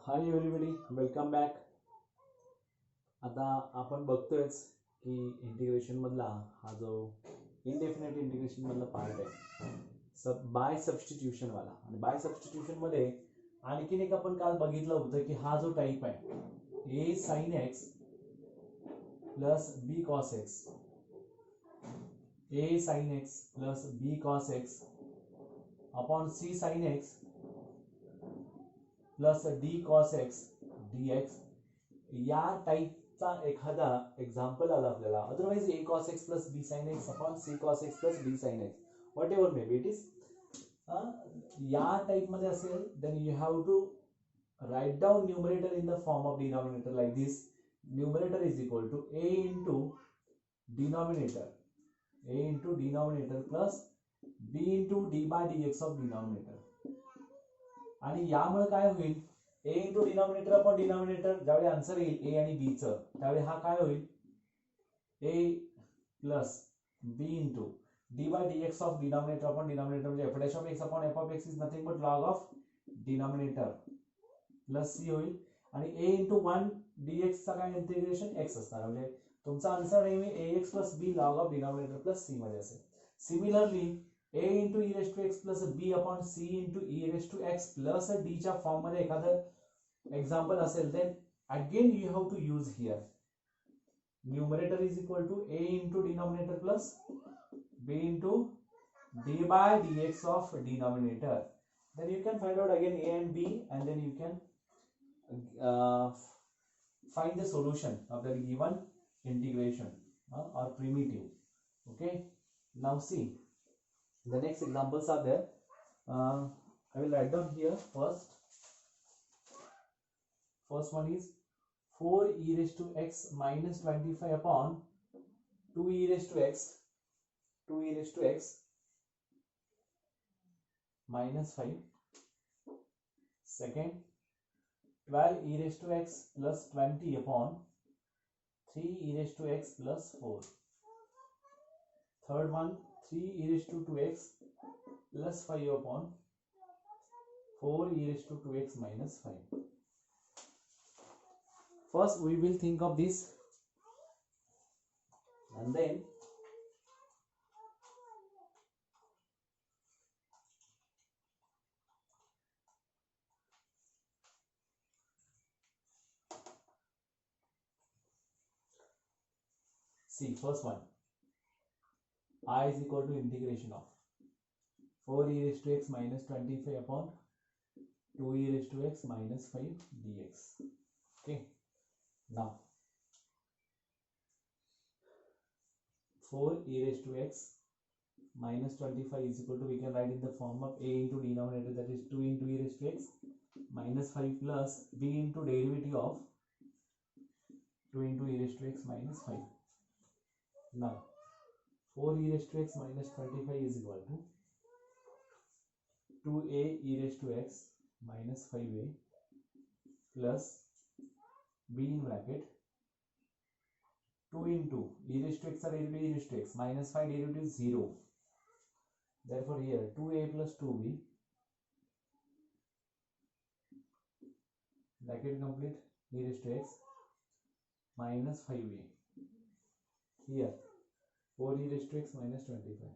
Hi everybody, welcome back. आता आपण बघतोयच की इंटिग्रेशन मधला हा जो इनडेफिनेट इंटिग्रेशन मधला पार्ट आहे बाय सबस्टिट्यूशन वाला. आणि बाय सबस्टिट्यूशन मध्ये आणखीन एक आपण काल बघितलं होतं की हा जो टाइप आहे A sine X plus B cos X, A sine X plus B cos X upon C sine X plus D cos X D X, या टाइपचा एखादा एक्झाम्पल आला आपल्याला. Otherwise A cos X plus B sine X upon C cos X plus B sine X, whatever may be it is, या type मध्ये असेल then you have to write down numerator in the form of denominator like this. Numerator is equal to a into denominator, plus b into d by dx of denominator. आणि यामुळे काय होईल, a into denominator upon denominator, ज्यावेळी answer येईल a आणि b चं त्यावेळी हा काय होईल a plus b into d by dx of denominator upon denominator, म्हणजे f dash of x upon f of x is nothing but log of denominator plus c होईल. आणि a इंटू 1 dx चा काय इंटिग्रेशन x असणार, म्हणजे तुमचा answer नेहमी ax plus b log of denominator plus c मध्ये असेल. Similarly a into e raised to x plus b upon c into e raised to x plus d च्या form मध्ये एखादं एक्झाम्पल असेल then again you have to use here numerator is equal to a into denominator plus b into d by dx of denominator. Then you can find out again a and b and then you can find the solution of the given integration or primitive. Okay, now see the next examples are there. I will write down here first. First one is 4 e raised to x minus 25 upon 2 e raised to x, minus 5. Second, 12 e raised to x plus 20 upon 3 e raised to x plus 4. Third one, 3 e raised to 2x plus 5 upon 4 e raised to 2x minus 5. First we will think of this and then see first one, I is equal to integration of 4 e raised to x minus 25 upon 2 e raised to x minus 5 dx. Okay, now 4 e raised to x minus 25 is equal to, we can write in the form of a into denominator, that is 2 into e raised to x minus 5 plus b into derivative of 2 into e raised to x minus 5. Now 4 e raised to x minus 25 is equal to 2a e raised to x minus 5a plus b in bracket 2 into e raised to x or derivative e raised to x minus 5 derivative is 0. Therefore here 2a plus 2b bracket complete e raised to x minus 5a. Here 4 e raised to x minus 25.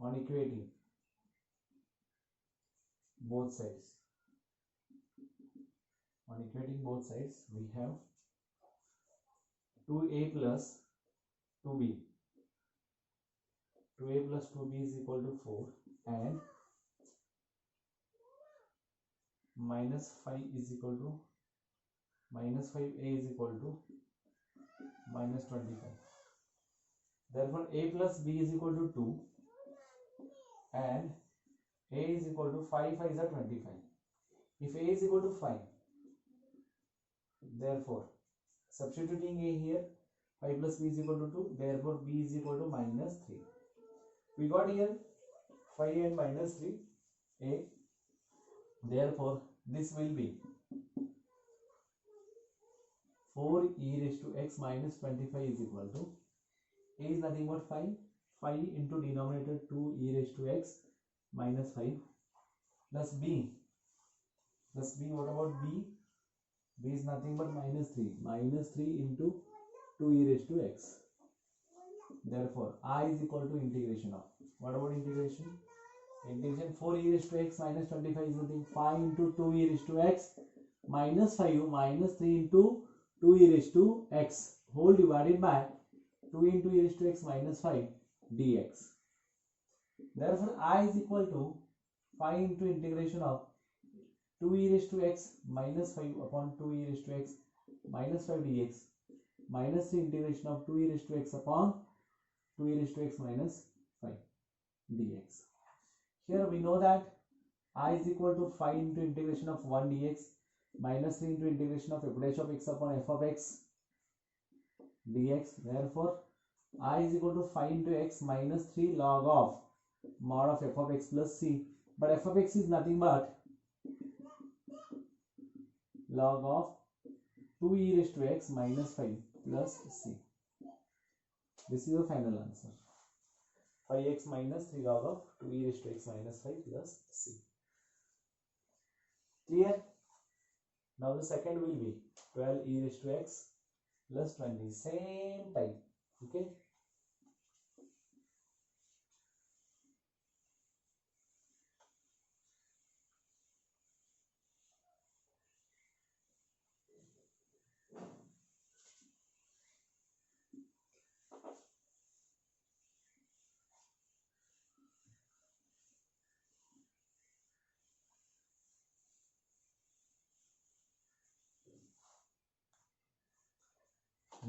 On equating both sides, we have 2a plus 2b. 2a plus 2b is equal to 4 and minus 5 is equal to minus 5a is equal to minus 25. Therefore a plus b is equal to 2 and a is equal to 5 5 is 25. If a is equal to 5, therefore substituting a here, 5 plus b is equal to 2, therefore b is equal to minus 3. We got here 5 and minus 3 a, therefore this will be 4 e raised to x minus 25 is equal to, a is nothing but 5 into denominator 2 e raised to x minus 5 plus b plus b. What about b? B is nothing but minus 3. Minus 3 into 2 e raised to x. Therefore, I is equal to integration of. What about integration? Integration 4 e raised to x minus 25 is nothing. 5 into 2 e raised to x minus 5 minus 3 into 2 e raised to x whole divided by 2 into e raised to x minus 5 dx. Therefore, I is equal to 5 into integration of 2 e raised to x minus 5 upon 2 e raised to x minus 5 dx minus 3 integration of 2 e raised to x upon 2 e raised to x minus 5 dx. Here we know that I is equal to 5 into integration of 1 dx minus 3 into integration of f dash of x upon f of x dx. Therefore, I is equal to 5 into x minus 3 log of mod of f of x plus c. But f of x is nothing but log of 2 e raised to x minus 5 plus c. This is the final answer. 5x minus 3 log of 2 e raised to x minus 5 plus c. Clear? Now the second will be 12 e raised to x plus 20. Same type. Okay.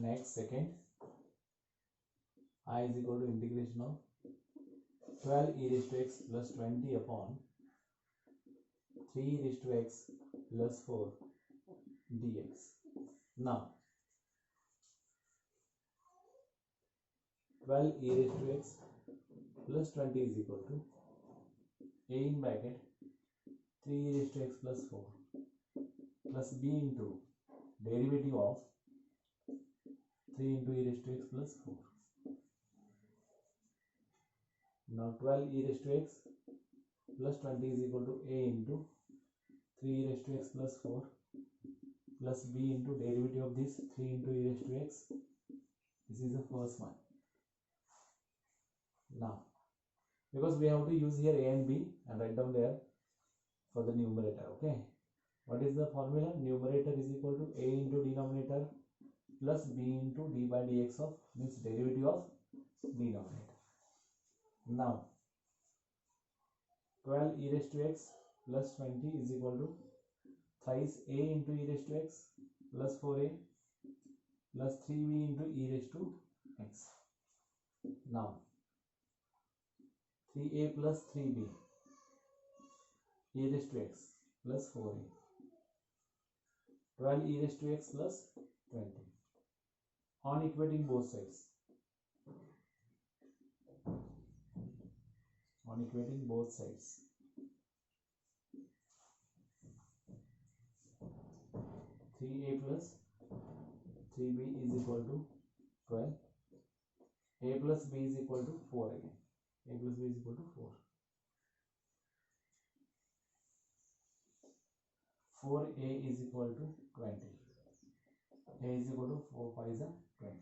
Next, second, I is equal to integration of 12 e raised to x plus 20 upon 3 e raised to x plus 4 dx. Now, 12 e raised to x plus 20 is equal to a in bracket 3 e raised to x plus 4 plus b into derivative of 3 into e raised to x plus 4. Now 12 e raised to x plus 20 is equal to a into 3 e raised to x plus 4 plus b into derivative of this 3 into e raised to x. This is the first one. Now, because we have to use here a and b and write down there for the numerator. Okay. What is the formula? Numerator is equal to a into denominator plus b into d by dx of means derivative of denominator. Now 12 e raised to x plus 20 is equal to thrice a into e raised to x plus 4a plus 3b into e raised to x. Now 3a plus 3b e raised to x plus 4a 12 e raised to x plus 20 on equating both sides. On equating both sides. 3a plus 3b is equal to 12. A plus b is equal to 4 again. A plus b is equal to 4. 4a is equal to 20. A is equal to 4 5 is 20.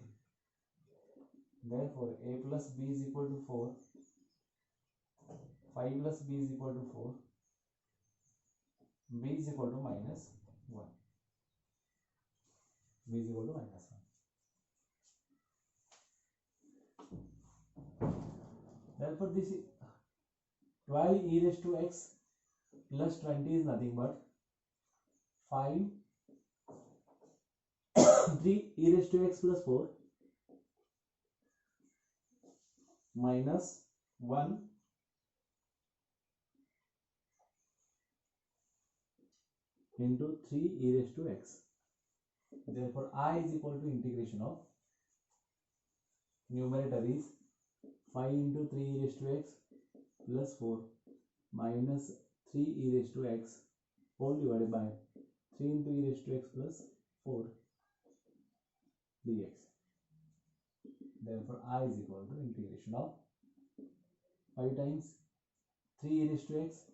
Therefore, a plus b is equal to 4. 5 plus b is equal to 4. B is equal to minus 1. B is equal to minus 1. Therefore, this is 12 e raised to x plus 20 is nothing but 5 3 e raised to x plus 4 minus 1 into 3 e raised to x. Therefore, I is equal to integration of numerator is 5 into 3 e raised to x plus 4 minus 3 e raised to x whole divided by 3 into e raised to x plus 4 dx. Therefore, I is equal to integration of 5 times 3 e raised to x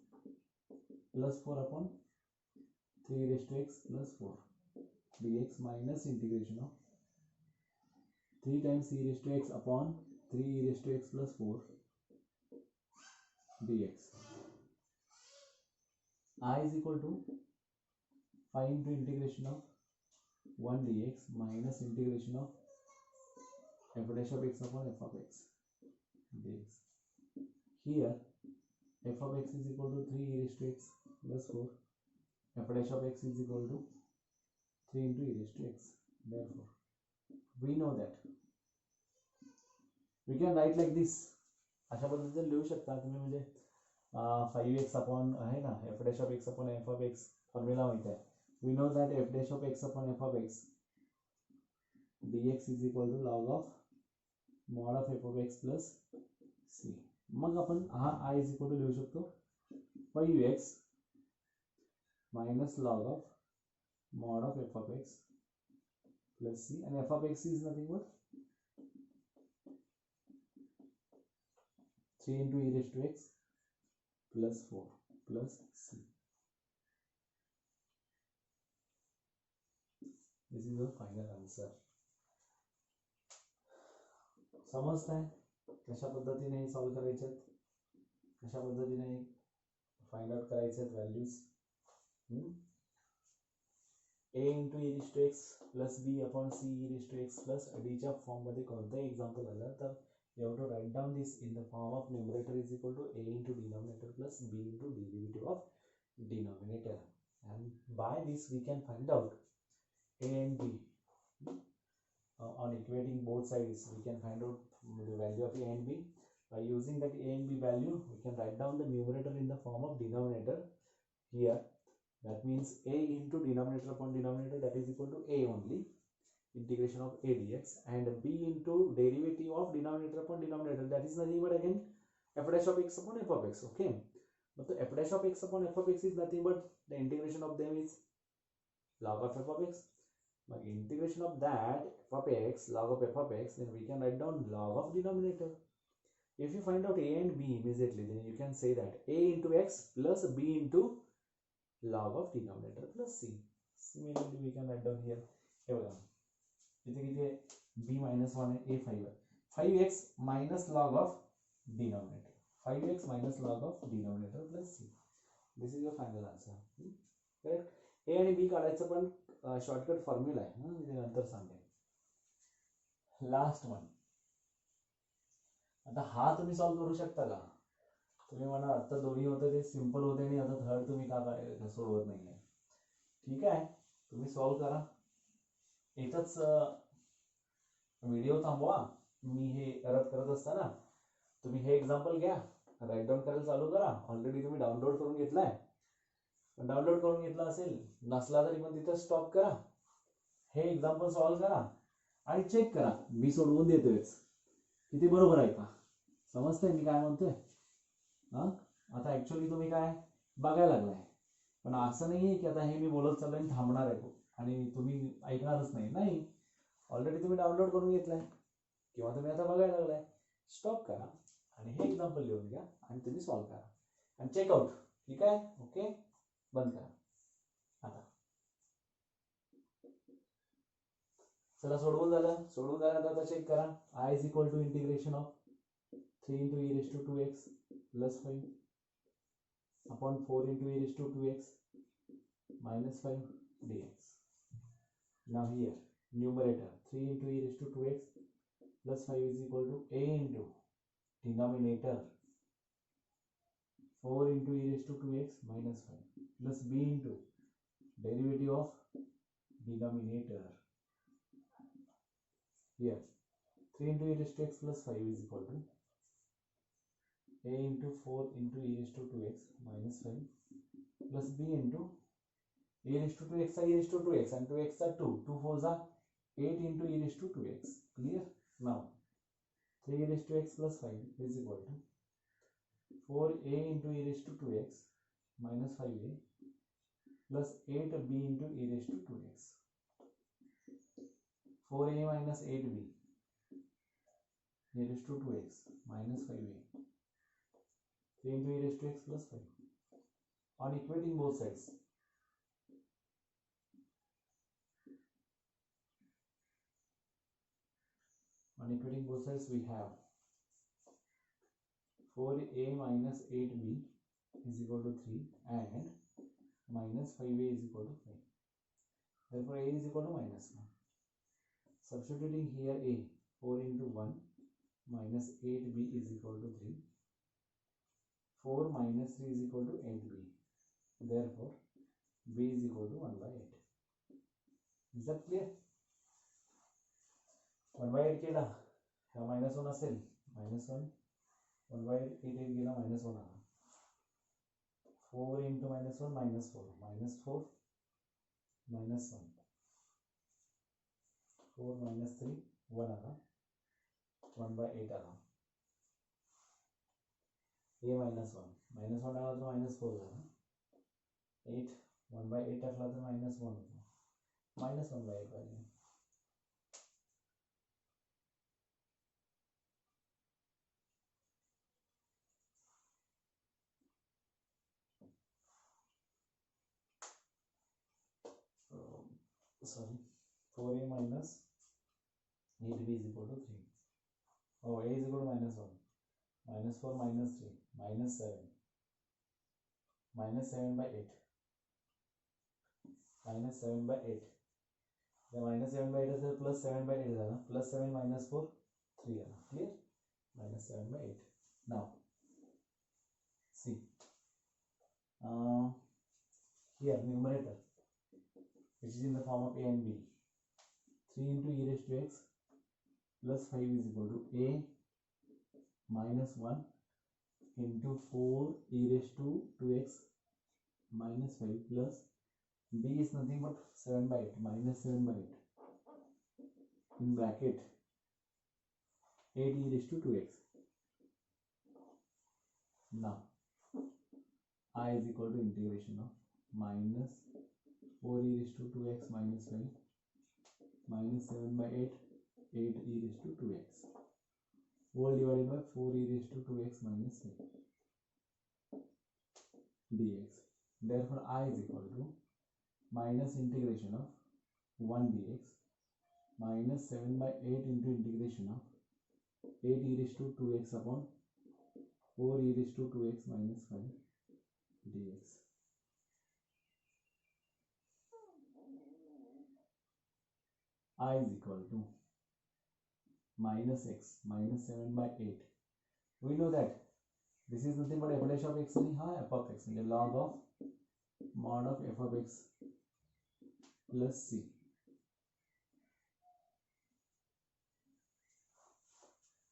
plus 4 upon 3 raised to x plus 4 dx minus integration of 3 times e raised to x upon 3 e raised to x plus 4 dx. I is equal to 5 into integration of 1 dx minus integration of f dash of x upon f of x dx. Here f of x is equal to 3 e raised to x plus 4. F dash of x is equal to 3 into e raised to x. Therefore, we know that we can write like this. अशा पद्धतीने लिहू शकता तुम्ही म्हणजे 5x upon आहे ना f dash of x upon f of x formula माहिती आहे. We know that f dash of x upon f of x dx is equal to log of mod of f of x plus c. मग आपण हा I is equal to लिहू शकतो 5x minus log of mod of f of x plus c, and f of x is nothing but 3 into e raised to x plus 4 plus c. This is the final answer. समजतंय कशा पद्धतीने हे solve करायचे, कशा पद्धतीने find out करायचे values. a into e raised to x plus b upon c e raised to x plus d च्या form मध्ये कोणताही एक्झाम्पल आलं तर you have to write down this in the form of numerator is equal to a into denominator plus b into derivative of denominator, and by this we can find out a and b. On equating both sides we can find out the value of a and b. By using that a and b value we can write down the numerator in the form of denominator here. That means a into denominator upon denominator, that is equal to a only, integration of a dx, and b into derivative of denominator upon denominator, that is nothing but again f dash of x upon f of x. Okay, but the f dash of x upon f of x is nothing but the integration of them is log of f of x. By integration of that f of x log of f of x, then we can write down log of denominator. If you find out a and b immediately, then you can say that a into x plus b into log of denominator plus c. Similarly we can write down here, इथे किती b minus 1 है, a 5 है, 5x minus log of denominator, 5x minus log of denominator plus c. This is your final answer. Correct. a आणि b काढायचं पण shortcut formula आहे, मी ते नंतर सांगेन. Last one. आता हा तुम्ही सॉल्व करू शकता का? तुम्ही म्हणा आता दोन्ही होते ते सिंपल होते आणि आता थर्ड तुम्ही का सोडवत नाहीये. ठीक आहे, तुम्ही सॉल्व करा. एकच व्हिडिओ थांबवा, मी हे करत असताना तुम्ही हे एक्झाम्पल घ्या, राईट डाऊन करायला चालू करा. ऑलरेडी तुम्ही डाउनलोड करून घेतलाय, डाउनलोड करून घेतला असेल, नसला तरी पण तिथे स्टॉप करा, हे एक्झाम्पल सॉल्व करा आणि चेक करा. मी सोडवून देतोयच, किती बरोबर आहे का? समजतंय मी काय म्हणतोय? आता ऍक्च्युअली तुम्ही काय बघायला लागलाय, पण असं नाहीये की आता हे मी बोलत चाललोय आणि थांबणार आहे आणि तुम्ही ऐकणारच नाही. ऑलरेडी तुम्ही डाउनलोड करून घेतलाय किंवा तुम्ही आता बघायला लागलाय. स्टॉप करा आणि हे एक्झाम्पल लिहून घ्या आणि तुम्ही सॉल्व करा आणि चेकआउट. ठीक आहे, ओके, बंद करा. आता चला सोडवून झालं आता चेक करा. I is equal to integration of 3 into e raised to 2x plus 5 upon 4 into e raised to 2x minus 5 dx. Now here numerator 3 into e raised to 2x plus 5 is equal to a into denominator 4 into e raised to 2x minus 5 plus b into derivative of denominator. Here 3 into e raised to x plus 5 is equal to a into 4 into e raised to 2x minus 5 plus b into e raised to 2x are e raised to 2x and 2x are 2. 2 4s are 8 into e raised to 2x. Clear? Now 3 e raised to x plus 5 is equal to 4a into e raised to 2x minus 5a plus 8b into e raised to 2x. 4a minus 8b e raised to 2x minus 5a 3 into e raised to x plus 5. On equating both sides, On equating both sides, we have 4a minus 8b is equal to 3 and minus 5a is equal to 5. Therefore, a is equal to minus 1. Substituting here a, 4 into 1 minus 8b is equal to 3. 4 minus 3 is equal to 8b. Therefore, b is equal to 1 by 8. Is that clear? 1 by 8 केला हा minus 1 असेल, minus 1 1 by 8 गेला minus 1 आला. 4 into minus 1 minus 4 minus 4 minus 1 4 minus 3 1 आला, 1 by 8 आला. a minus 1 आला तर minus 4 झाला. 8 1 by 8 टाकला तर minus 1 होता, minus 1 by 8 पाहिजे. Sorry, 4a minus 8b is equal to 3. Oh, a is equal to minus 1. Minus 4 minus 3 minus 7. Minus 7 by 8. Minus 7 by 8. The minus 7 by 8 is plus 7 by 8 is plus 7 minus 4 3 है. Clear? Minus 7 by 8. Now see, here numerator, which is in the form of a and b. 3 into e raised to x plus 5 is equal to a minus 1 into 4 e raised to 2x minus 5 plus b is nothing but 7 by 8 minus 7 by 8 in bracket 8 e raised to 2x. Now I is equal to integration of minus 4 e raised to 2x minus 5 minus 7 by 8 8 e raised to 2x whole divided by 4 e raised to 2x minus 5 dx. Therefore, I is equal to minus integration of 1 dx minus 7 by 8 into integration of 8 e raised to 2x upon 4 e raised to 2x minus 5 dx. I is equal to minus x minus 7 by 8. We know that this is nothing but f dash of x नहीं, हाँ f of x नहीं, log of mod of f of x plus c.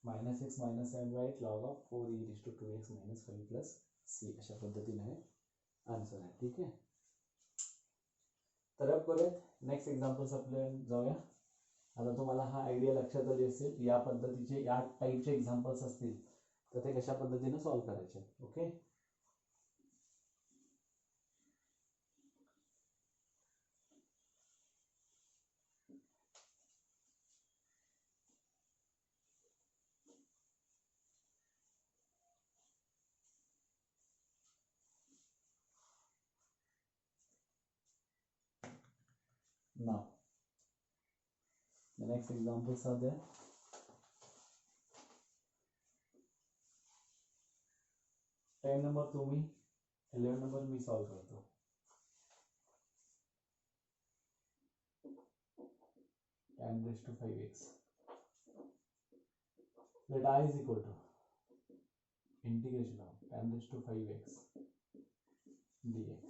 Minus x minus 7 by 8 log of 4 e raised to 2x minus 5 plus c अशा पद्धतीने है answer है. ठीक है, तर अब करूयात नेक्स्ट एक्झाम्पल्स आपल्या जाऊया. आता तुम्हाला हा आयडिया लक्षात आली असेल, या पद्धतीचे या टाइपचे एक्झाम्पल्स असतील तर ते कशा पद्धतीने सॉल्व्ह करायचे. Okay, now the next examples are there. 10 number तुम्ही, 11 नंबर मी सॉल्व करतो. tan raised to 5x let I is equal to integration of tan raised to 5x dx.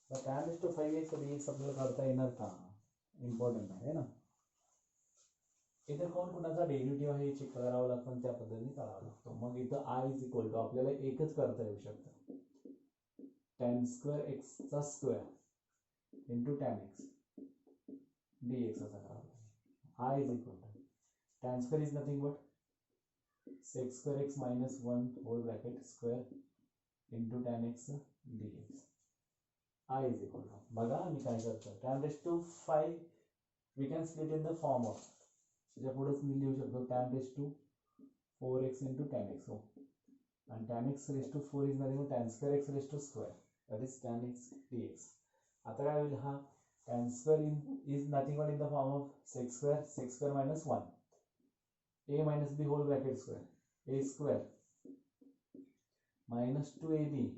तर tan raised to 5x dx आपल्याला करता येणार का, important आहे ना. इथे कोण कोणाचा डेरिव्हेटिव्ह आहे हे चेक करावं लागतं, त्या पद्धतीने करावं लागतं. मग इथं I इज इक्वल टू आपल्याला एकच करता येऊ शकतं, tan स्क्वेअर x चा square into tan x dx असा करावा लागेल. I is equal to tan square is nothing but sec square x minus 1 whole bracket square into tan x dx. I is equal to, बघा मी काय करतो, tan raised to 5 we can split in the form of, त्याच्या पुढेच मी लिहू शकतो tan raised to 4x into tan x. हो, and tan x raised to 4 is nothing but tan square x raised to square, that is tan x dx. आता काय होईल, हा tan square is nothing but in the form of sec square minus 1 a minus b whole bracket square, a square minus 2ab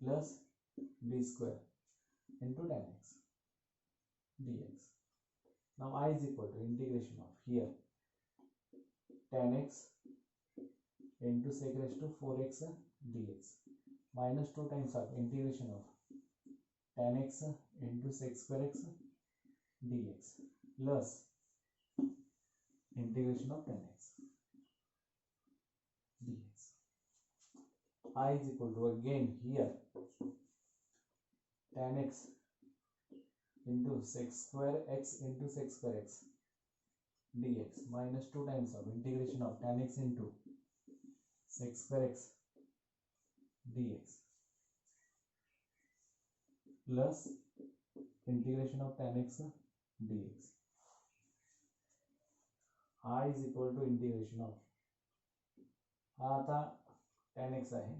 plus b square into tan x dx. Now I is equal to integration of here tan x into sec raised to 4x dx minus 2 times of integration of tan x into sec square x dx plus integration of tan x dx. I is equal to again here tan x into sec square x into sec square x dx minus 2 times of integration of tan x into sec square x dx plus integration of tan x dx. I is equal to integration of हा आता tan x आहे,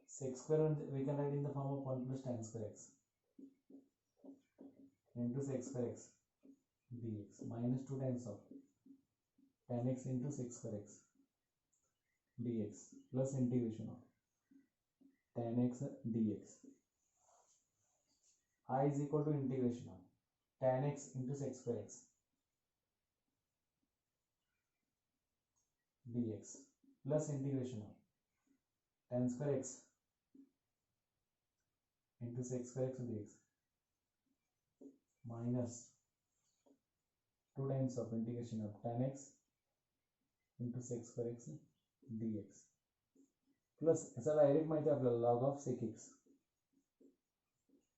sec square we can write in the form of 1 plus tan square x into sec square x dx minus 2 times of tan x into sec square x dx plus integration of tan x dx. I is equal to integration of tan x into sec square x dx plus integration of tan square x into sec square x dx minus 2 times of integration of tan x into sec square x dx plus याचा direct माहिती आहे आपल्याला log of sec x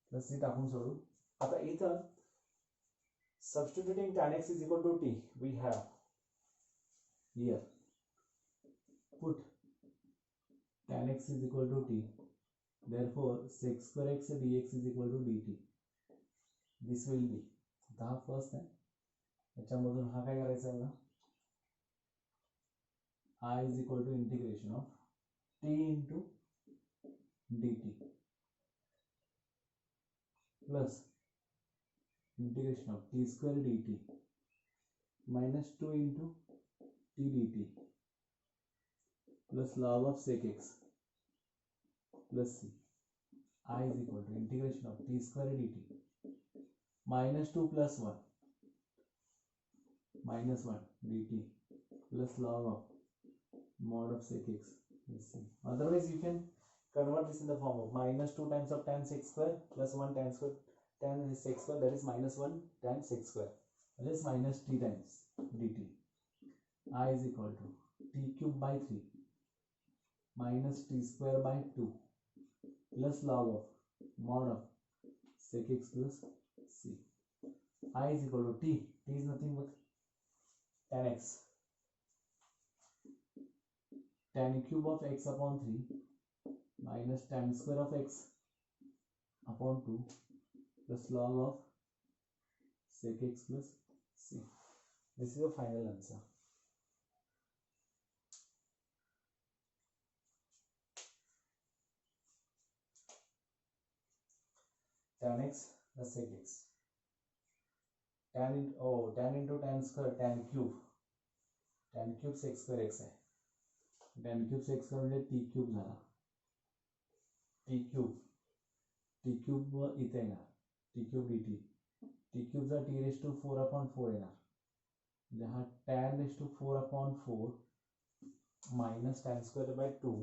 plus हे टाकून सोडू. आता इथं substituting tan x is equal to t, we have here put tan x is equal to t, therefore sec square x dx is equal to dt. This will be आता हा first आहे, त्याच्यामधून हा काय करायचा आहे बघा, I is equal to integration of t into dt plus integration of t square dt minus 2 into t dt plus log of sec x plus c. I is equal to integration of t square dt minus 2 plus 1 minus 1 dt plus log of mod of sec x plus c. Otherwise you can convert this in the form of minus 2 times of tan sec square plus 1 tan square tan sec square, that is minus 1 tan sec square, that is minus t times dt. I is equal to t cube by 3 minus t square by 2 plus log of mod of sec x plus c. I is equal to t is nothing but tan x, tan cube of x upon 3 minus tan square of x upon 2 plus log of sec x plus c. This is the final answer. Tan x plus sec x, tan into tan square tan cube sec square x आहे, tan cube sec square म्हणजे t cube झाला, t cube व इथे येणार t cube dt, t cube चा t raised to 4 upon 4 येणार, म्हणजे हा tan raised to 4 upon 4 minus tan square by 2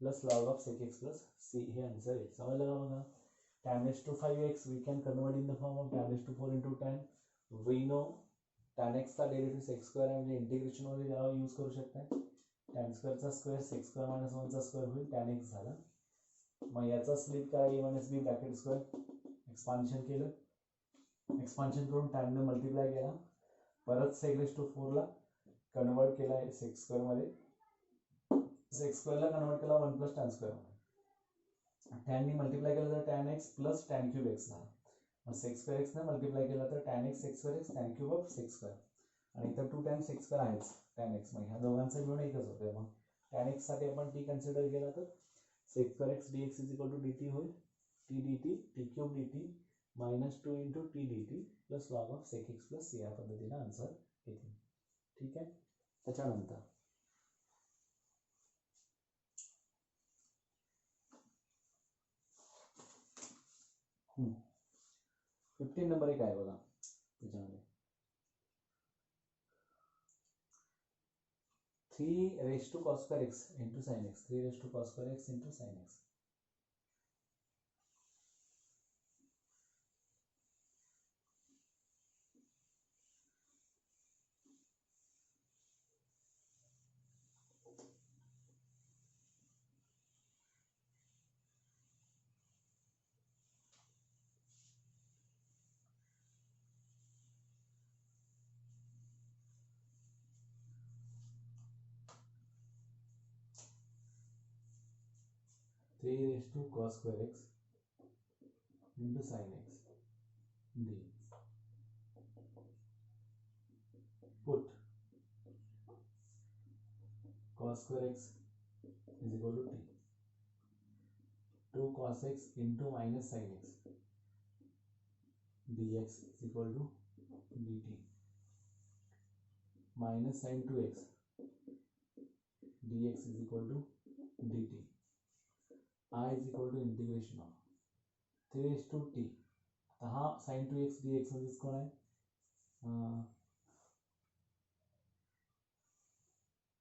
plus log of sec x plus c. Hey answer आहे. समजलं का बघा. tan raised to 5x we can convert in the form of tan raised to 4 into tan. We know tan x चा derivative sec square आहे, म्हणजे integration मध्ये याला use करू शकताय. tan square चा स्क्वेअर sec square minus 1 चा square होईल, tan x झाला. मग याचा स्प्लिट करा, a minus b bracket square, expansion केलं, एक्सपान्शन करून tan ने मल्टिप्लाय केला, परत sec raised to 4 ला कन्वर्ट केला sec square मध्ये, sec square ला कन्वर्ट केला 1 plus tan square मध्ये, tan ने मल्टिप्लाय केलं तर tan x plus tan cube x झाला. मग sec square x ने मल्टिप्लाय केला तर tan x sec square x tan cube of sec square, आणि इतर 2 tan sec square आहेच tan x. मग ह्या दोघांचा मिळून एकच होतोय. मग tan x साठी आपण t कन्सिडर केला तर sec square x dx is equal to dt होईल, t dt t cube dt minus 2 into t dt plus log of sec x plus c. या पद्धतीने आन्सर येतील. ठीक आहे. त्याच्यानंतर 15 नंबर एक आहे बघा त्याच्यामध्ये 3 raised to cos square x into sin x, 3 raised to cos square x into sin x. Three raised to cos square x into sin x d. Put cos square x is equal to t. 2 cos x into minus sin x dx is equal to dt. Minus sin 2x dx is equal to dt. I is equal to integration of 3 raised to t. आता हा sin 2x dx मध्येच कोण आहे?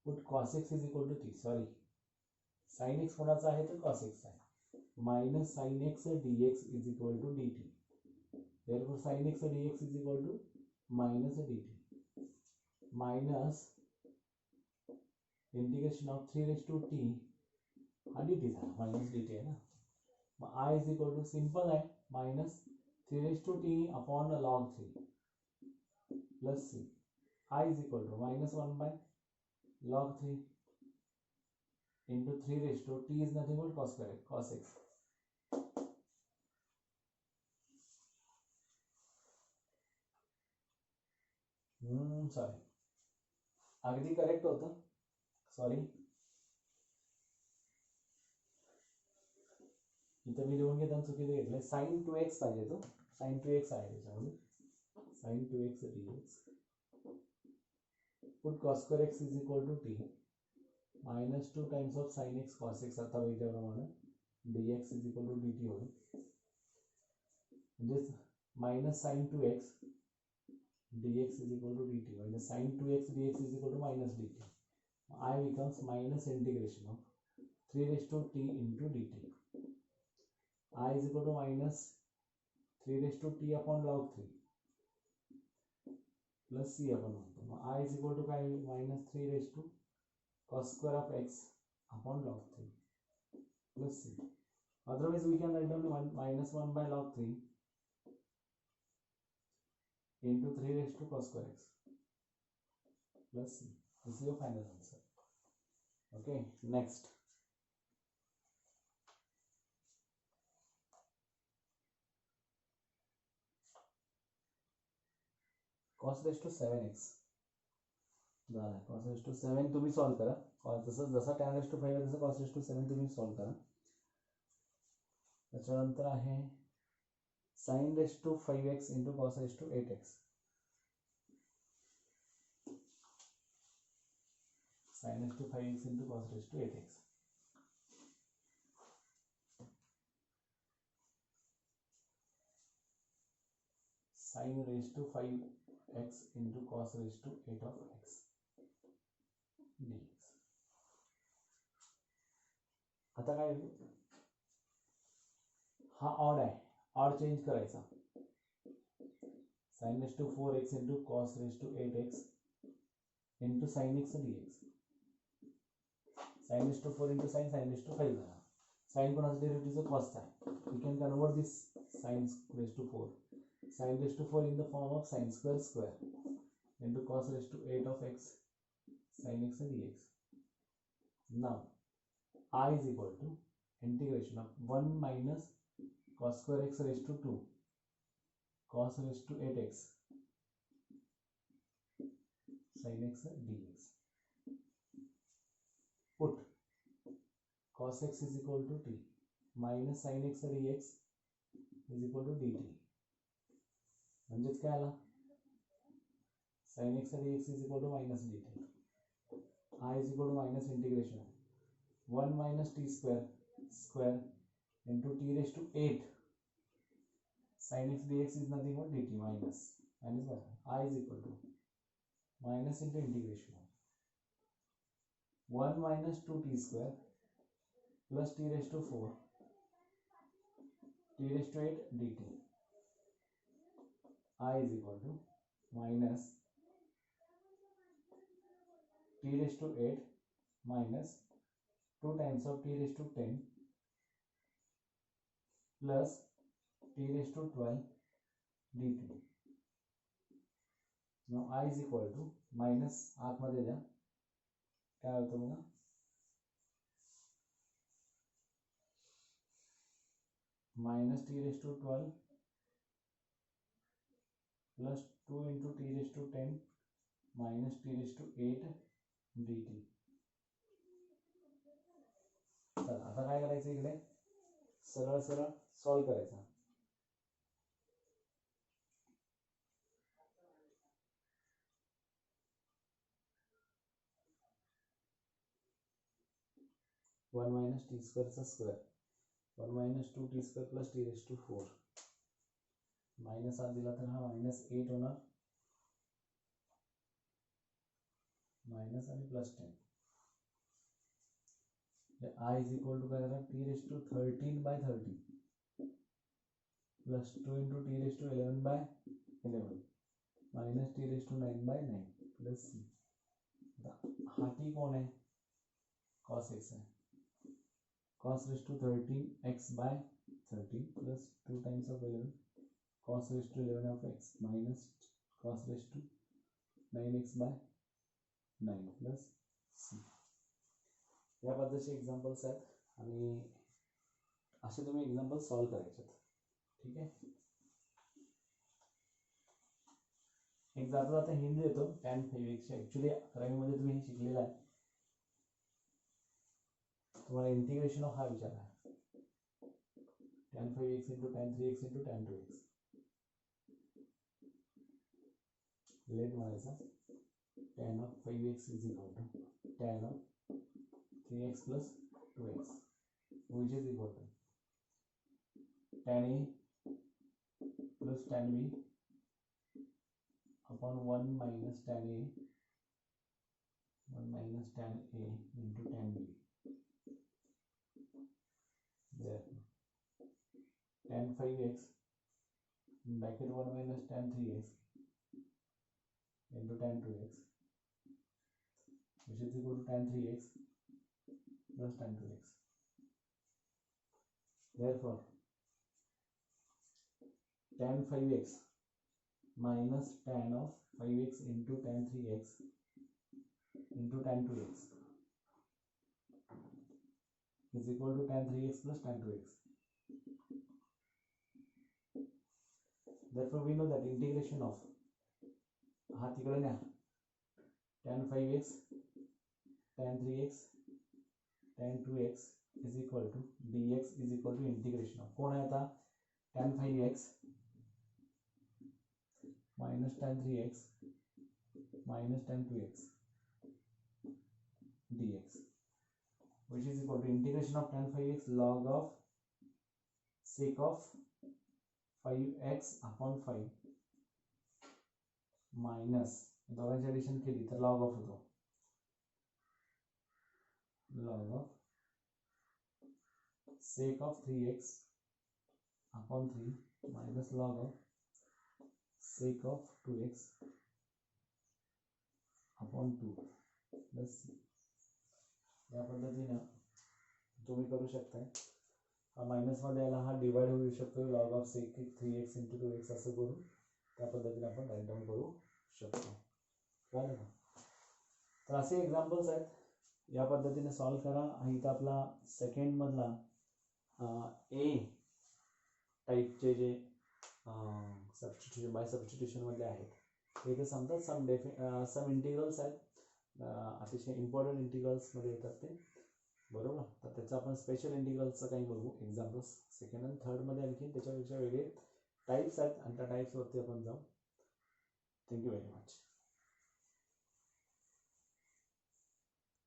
Put cos x is equal to t. Sorry, sin x कोणाचा आहे तर cos x आहे. Minus sin x dx is equal to dt. Therefore sin x dx is equal to minus dt. Minus integration of 3 raised to t हा dt झाला, minus dt आहे ना. मग I is equal to simple आहे minus 3 raised to t upon log 3 plus c. I is equal to minus 1 by log 3 into 3 raised to t is nothing but cos square cos x. Sorry, अगदी correct होतं. Sorry, इथं मी लिहून घेताना चुकीचं घेतलंय. sin 2x पाहिजे तो, sin 2x आहे त्याच्यामध्ये. sin 2x dx. Put cos square x is equal to t minus 2 times of sin x cos x. आता बघितल्याप्रमाणे dx is equal to dt होईल. म्हणजे minus sin 2x dx is equal to dt. म्हणजे sin 2x dx is equal to minus dt. I becomes minus integration of 3 raised to t into dt. I is equal to minus 3 raised to t upon log 3 plus c upon 1. I is equal to काय minus 3 raised to cos square of x upon log 3 plus c. Otherwise we can write down minus 1 by log 3 into 3 raised to cos square x plus c. This is your final answer. Okay, next. cos raised to 7x झाला. cos raised to 7 तुम्ही solve करा. जसा tan raised to 5 आहे तसं cos raised to 7 तुम्ही solve करा. त्याच्यानंतर आहे sin raised to 5x into cos raised to 8x. sin raised to 5x into cos raised to 8x. sin raised to 5x into cos raised to 8 of x dx. आता काय हा odd आहे, odd change करायचा. sin raised to 4x into cos raised to 8x into sin x dx. sin raised to 4 into sin raised to 5 झाला. sin कोणाचा डेरिव्हेटिव्हचा cos आहे. We can convert this sin raised to 4. sin raised to 4 in the form of sin square into cos raised to 8 of x sin x dx. Now I is equal to integration of 1 minus cos square x raised to 2 cos raised to 8x sin x dx. Put cos x is equal to t minus sin x dx is equal to dt. म्हणजेच काय आला sin x and dx is equal to minus dt. I is equal to minus integration 1 minus t square into t raised to 8 sin x dx is nothing but dt minus what? I is equal to minus into integration 1 minus 2t square plus t raised to 4 t raised to 8 dt. I is equal to minus t raised to 8 minus 2 times of t raised to 10 plus t raised to 12 dt. Now I is equal to minus आतमध्ये द्या काय होतं बघा minus t raised to 12 plus 2 into t raised to 10 minus t raised to 8 dt. चला आता काय करायचं इकडे सरळ सरळ सॉल्व करायचा. वन माइनस टी स्क्वेअरचा square 1 minus 2t square plus t raised to 4 minus आत दिला तर हा माइनस 8 होणार माइनस आणि plus 10. I is equal to काय करा t raised to 13 by 30 plus 2 into t raised to 11 by 11 minus t raised to 9 by 9 plus c. हा t कौन है cos x है cos raised to 13 x by 13 plus 2 times of 11 cos raised to 11 of x minus cos raised to 9x by 9 plus c. या पद्धतीचे examples आहेत आणि असे तुम्ही एक्झाम्पल सॉल्व करायचे आहेत. ठीक आहे. एक्झाम्पल आता हिंट देतो tan 5x ऍक्च्युली 11वी मध्ये तुम्ही हे शिकलेला आहे. तुम्हाला इंटिग्रेशन ऑफ हा विचार आहे tan 5x into tan 3x into tan 2x let म्हणायचा tan of 5x is equal to tan of 3x plus 2x which is equal to tan a plus tan b upon 1 minus tan a into tan b. Therefore tan 5x in bracket 1 minus tan 3x into tan 2x which is equal to tan 3x plus tan 2x. Therefore tan 5x minus tan of 5x into tan 3x into tan 2x is equal to tan 3x plus tan 2x. Therefore we know that integration of हा तिकडे न्या tan 5x tan 3x tan 2x is equal to dx is equal to integration of कोण आहे आता tan 5x minus tan 3x minus tan 2x dx which is equal to integration of tan 5x log of sec of 5x upon 5 minus दोघांची addition केली तर log of होतो log of sec of 3x upon 3 minus log of sec of 2x upon 2 plus या पद्धतीने तुम्ही करू शकता. हा मायनस मध्ये आला हा डिवाइड होऊ शकतो log of sec 3x into 2x असं करून त्या पद्धतीने आपण राईट डाऊन करू शकतो. कळलं का. तर असे एक्झाम्पल्स आहेत या पद्धतीने सॉल्व करा. इथं आपला सेकंड मधला ए टाईपचे जे सबस्टिट्यूशन बाय सबस्टिट्यूशन मधले आहेत इथे समजा सम इंटिग्रल्स आहेत अतिशय इम्पॉर्टंट इंटिग्रल्स मध्ये येतात ते बरोबर. तर त्याचं आपण स्पेशल इंटिग्रल्सचं काही बघू एक्झाम्पल्स सेकंड आणि थर्ड मध्ये आणखी त्याच्यापेक्षा वेगळे टाइप्स आहेत आणि त्या टाइप्सवरती आपण जाऊ. Thank you very much.